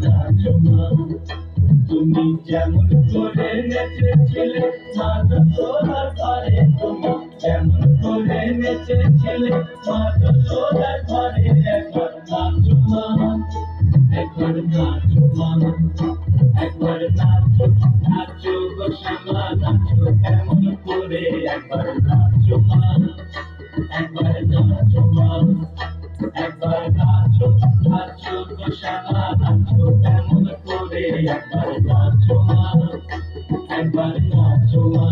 নাচো মা, তুমি যেমন করে নেচেছিলে মাতা তোলার ঘরে, তুমি যেমন করে নেচেছিলে মাতা তোলার ঘরে, একবার নাচো মা, একবার নাচো মা, একবার নাচো, নাচো গো শ্যামা নাচো এমন করে, একবার নাচো মা, একবার নাচো মা, একবার নাচো, নাচো গো শ্যামা নাচো এমন করে, একবার নাচো মা, একবার নাচো মা।